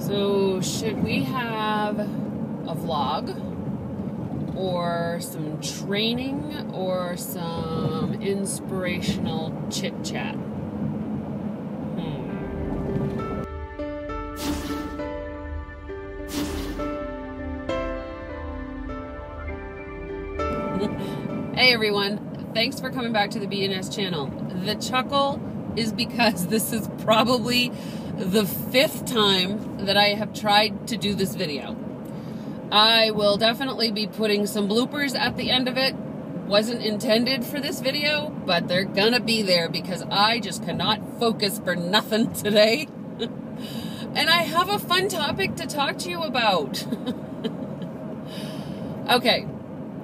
So should we have a vlog or some training or some inspirational chit chat? Hey everyone, thanks for coming back to the BNS channel. The chuckle is because this is probably the 5th time that I have tried to do this video. I will definitely be putting some bloopers at the end of it. Wasn't intended for this video, but they're gonna be there because I just cannot focus for nothing today. And I have a fun topic to talk to you about. Okay,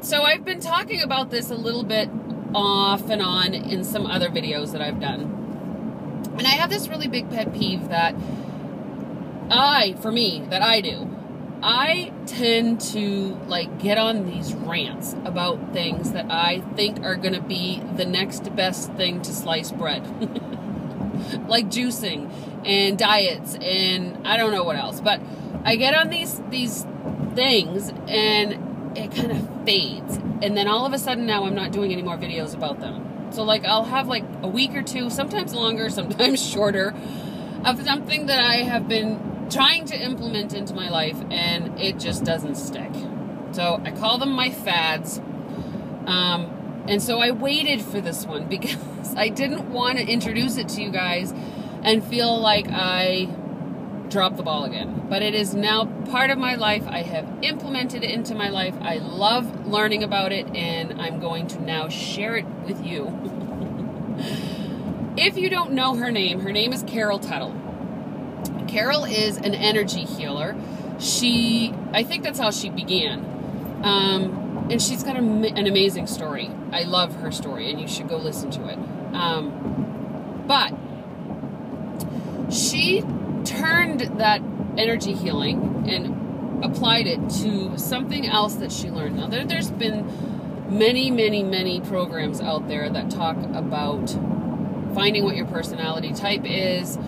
so I've been talking about this a little bit off and on in some other videos that I've done. And I have this really big pet peeve that I do. I tend to get on these rants about things that I think are going to be the next best thing to sliced bread. Like juicing and diets and I don't know what else. But I get on these things and it kind of fades. And then all of a sudden now I'm not doing any more videos about them. So I'll have a week or two, sometimes longer, sometimes shorter, of something that I have been trying to implement into my life and it just doesn't stick. So I call them my fads. And so I waited for this one because I didn't want to introduce it to you guys and feel like I dropped the ball again. But it is now part of my life. I have implemented it into my life. I love learning about it and I'm going to now share it with you. If you don't know her name is Carol Tuttle. Carol is an energy healer. I think that's how she began. And she's got an amazing story. I love her story and you should go listen to it. But she turned that energy healing and applied it to something else that she learned. Now, there's been many programs out there that talk about finding what your personality type is,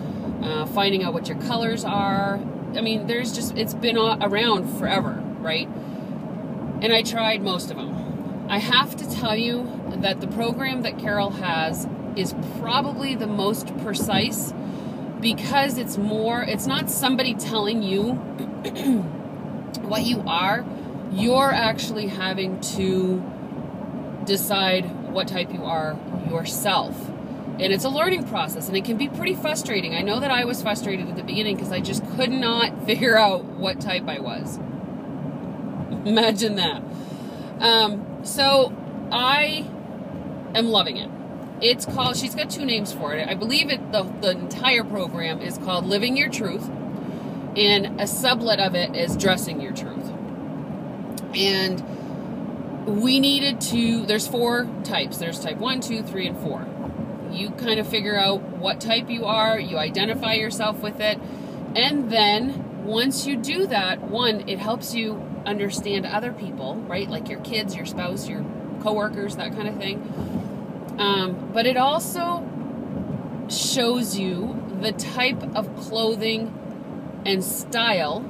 finding out what your colors are. I mean, it's been around forever, right? And I tried most of them. I have to tell you that the program that Carol has is probably the most precise because it's not somebody telling you what you are. You're actually having to decide what type you are yourself. And it's a learning process and it can be pretty frustrating. I know that I was frustrated at the beginning because I just could not figure out what type I was. Imagine that. So I am loving it. She's got 2 names for it. I believe the entire program is called Living Your Truth, and a sublet of it is Dressing Your Truth. And there's 4 types. There's type 1, 2, 3, and 4. You kind of figure out what type you are, you identify yourself with it, and then once you do that, it helps you understand other people, right? Like your kids, your spouse, your coworkers, that kind of thing. But it also shows you the type of clothing and style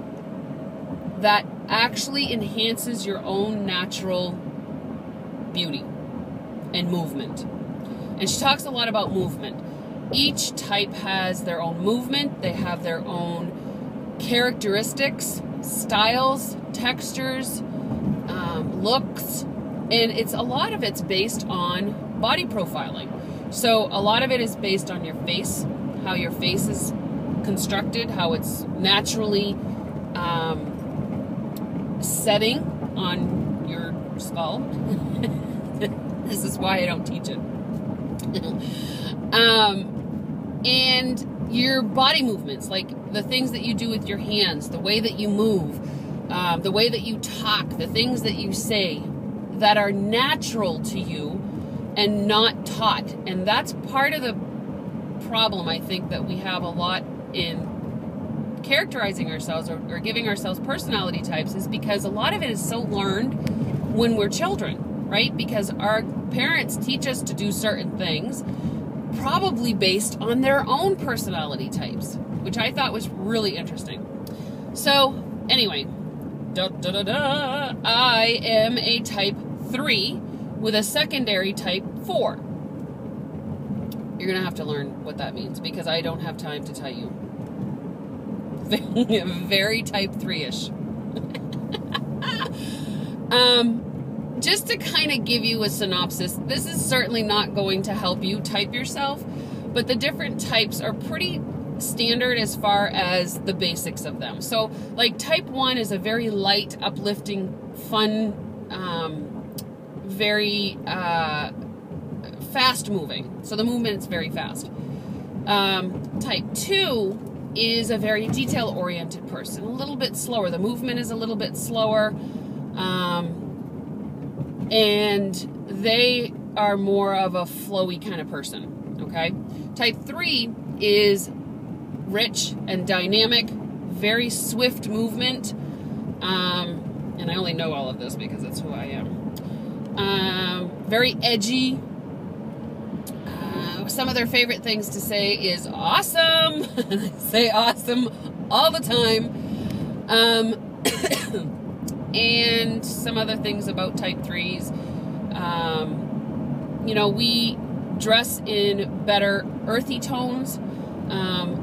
that actually enhances your own natural beauty and movement. And she talks a lot about movement. Each type has their own movement. They have their own characteristics, styles, textures, looks, and a lot of it's based on body profiling. So a lot of it is based on your face, how your face is constructed, how it's naturally setting on your skull. This is why I don't teach it. And your body movements, like the things that you do with your hands, the way that you move, the way that you talk, the things that you say that are natural to you and not taught. And that's part of the problem, I think, that we have a lot in characterizing ourselves or giving ourselves personality types, is because a lot of it is so learned when we're children, right? Because our parents teach us to do certain things probably based on their own personality types, which I thought was really interesting. So anyway, I am a type 3 with a secondary type 4. You're going to have to learn what that means because I don't have time to tell you. Very type 3-ish. Just to kind of give you a synopsis, this is certainly not going to help you type yourself, but the different types are pretty standard as far as the basics of them. So like type 1 is a very light, uplifting, fun, very fast moving. So the movement is very fast. Type 2 is a very detail oriented person, a little bit slower. The movement is a little bit slower. And they are more of a flowy kind of person, okay? Type 3 is rich and dynamic, very swift movement, and I only know all of this because that's who I am. Very edgy. Some of their favorite things to say is awesome. I say awesome all the time. And some other things about type 3s. You know, we dress in better earthy tones.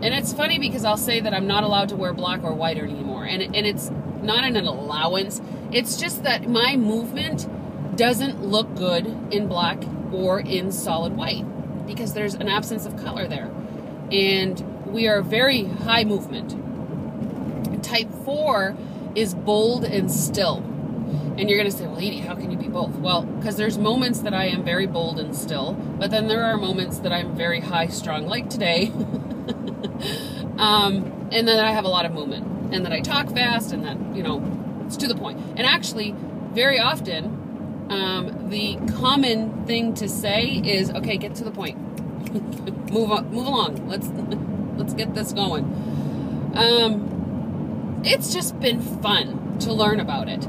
And it's funny because I'll say that I'm not allowed to wear black or white anymore. And it's not an allowance. It's just that my movement doesn't look good in black or in solid white because there's an absence of color there. And we are very high movement. Type 4 is bold and still. And you're going to say, well, Edie, how can you be both? Well, because there's moments that I am very bold and still, but then there are moments that I'm very high strung, like today. And then I have a lot of movement. And then I talk fast, and then, you know, it's to the point. And actually, very often, the common thing to say is, okay, get to the point. move along. Let's get this going. It's just been fun to learn about it.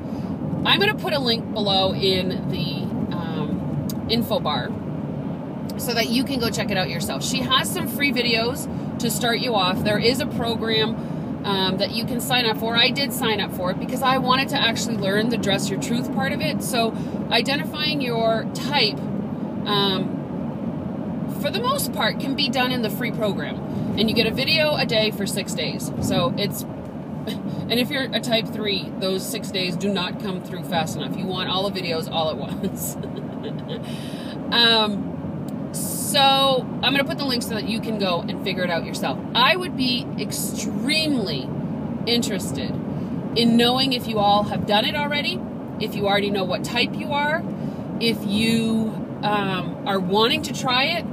I'm going to put a link below in the info bar so that you can go check it out yourself. She has some free videos to start you off. There is a program that you can sign up for. I did sign up for it because I wanted to actually learn the Dress Your Truth part of it. So identifying your type, for the most part, can be done in the free program. And you get a video a day for 6 days. So it's... And if you're a type 3, those 6 days do not come through fast enough. You want all the videos all at once. So I'm going to put the link so that you can go and figure it out yourself. I would be extremely interested in knowing if you all have done it already, if you already know what type you are, if you are wanting to try it.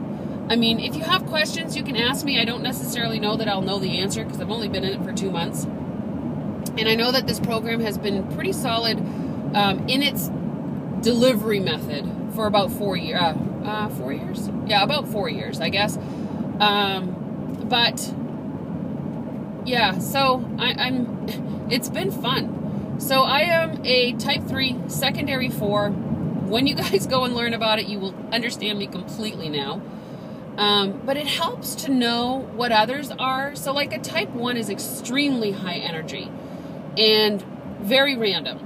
I mean, if you have questions, you can ask me. I don't necessarily know that I'll know the answer because I've only been in it for 2 months. And I know that this program has been pretty solid in its delivery method for about 4 years. 4 years? Yeah, about 4 years, I guess. But yeah, so it's been fun. So I am a type 3, secondary 4. When you guys go and learn about it, you will understand me completely now. But it helps to know what others are. So like a type 1 is extremely high energy and very random.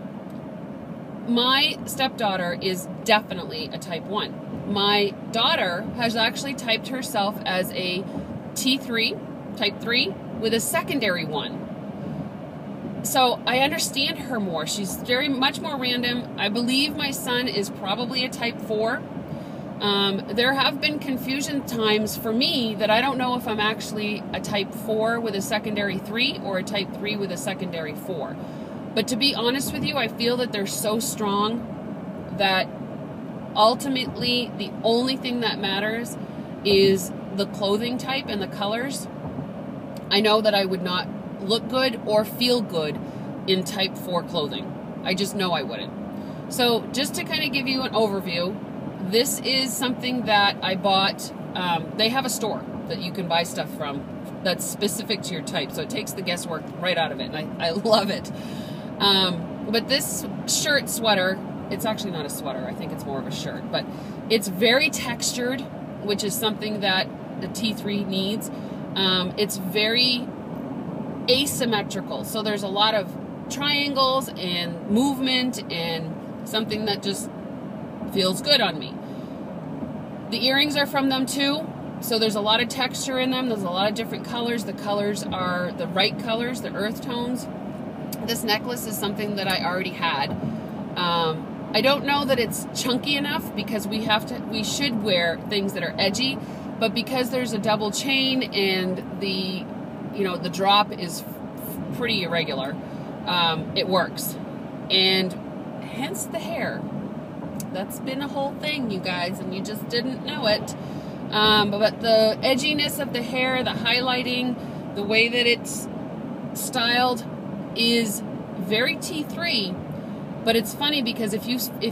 My stepdaughter is definitely a type 1. My daughter has actually typed herself as a T3, type 3, with a secondary 1. So I understand her more. She's very much more random. I believe my son is probably a type 4. There have been confusion times for me that I don't know if I'm actually a type 4 with a secondary 3 or a type 3 with a secondary 4. But to be honest with you, I feel that they're so strong that ultimately the only thing that matters is the clothing type and the colors. I know that I would not look good or feel good in type 4 clothing. I just know I wouldn't. So just to kind of give you an overview, this is something that I bought. They have a store that you can buy stuff from that's specific to your type. So it takes the guesswork right out of it. And I love it. But this shirt sweater, it's actually not a sweater. I think it's more of a shirt. But it's very textured, which is something that the T3 needs. It's very asymmetrical. So there's a lot of triangles and movement and something that just feels good on me. The earrings are from them too. So there's a lot of texture in them. There's a lot of different colors. The colors are the right colors, the earth tones. This necklace is something that I already had. I don't know that it's chunky enough because we should wear things that are edgy, but because there's a double chain and the drop is pretty irregular, it works. And hence the hair. That's been a whole thing, you guys, and you just didn't know it. But the edginess of the hair, the highlighting, the way that it's styled is very T3. But it's funny because if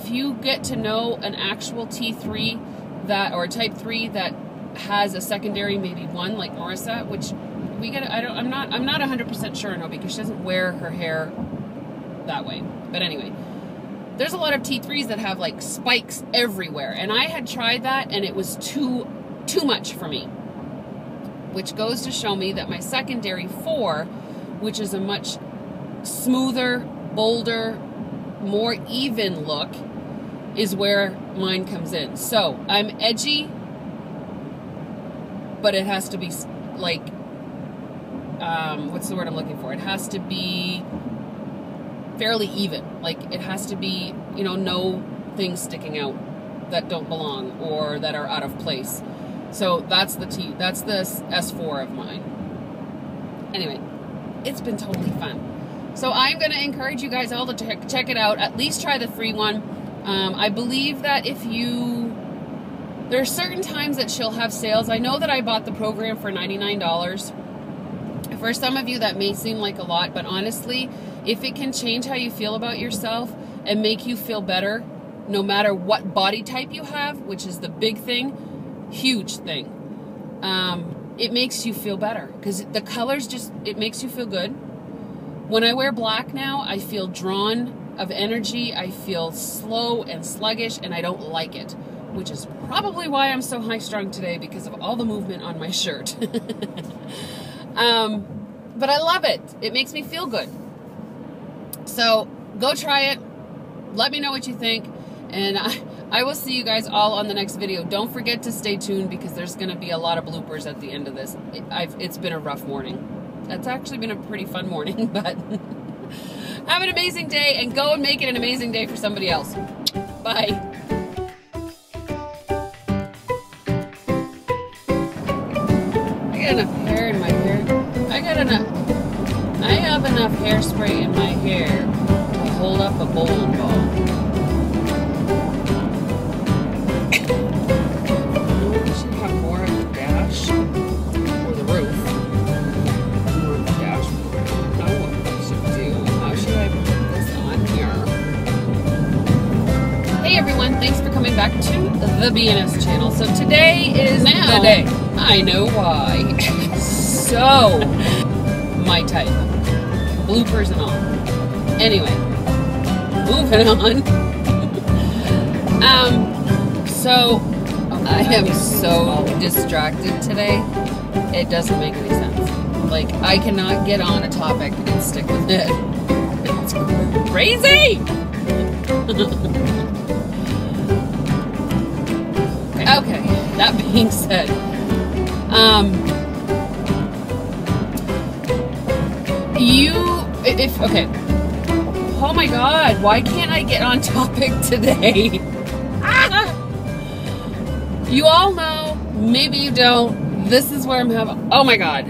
you get to know an actual T3 or type 3 that has a secondary maybe 1 like Marissa, which I'm not 100% sure no, because she doesn't wear her hair that way. But anyway, there's a lot of T3s that have like spikes everywhere, and I had tried that and it was too much for me, which goes to show me that my secondary 4, which is a much smoother, bolder, more even look, is where mine comes in. So I'm edgy, but it has to be like, what's the word I'm looking for? It has to be fairly even. Like it has to be, no things sticking out that don't belong or that are out of place. So that's the S4 of mine. Anyway, it's been totally fun. So I'm going to encourage you guys all to check it out. At least try the free one. I believe that there are certain times that she'll have sales. I know that I bought the program for $99. For some of you, that may seem like a lot, but honestly, if it can change how you feel about yourself and make you feel better, no matter what body type you have, which is the big thing, huge thing, it makes you feel better because the colors it makes you feel good. When I wear black now, I feel drawn of energy. I feel slow and sluggish, and I don't like it, which is probably why I'm so high-strung today, because of all the movement on my shirt. But I love it. It makes me feel good. So go try it. Let me know what you think, and I will see you guys all on the next video. Don't forget to stay tuned because there's going to be a lot of bloopers at the end of this. It's been a rough morning. It's actually been a pretty fun morning, but have an amazing day and go and make it an amazing day for somebody else. Bye. I got enough hair in my hair. I have enough hairspray in my hair to hold up a bowling ball. We should have more of the dash or the roof. Hey everyone, thanks for coming back to the BNS channel. So today is the day. I know why. So, my type. Bloopers and all. Anyway, moving on. So, I am so distracted today. It doesn't make any sense. Like, I cannot get on a topic and stick with it. It's crazy! Okay, that being said, okay, oh my god, why can't I get on topic today? You all know, maybe you don't, this is where I'm having, oh my god.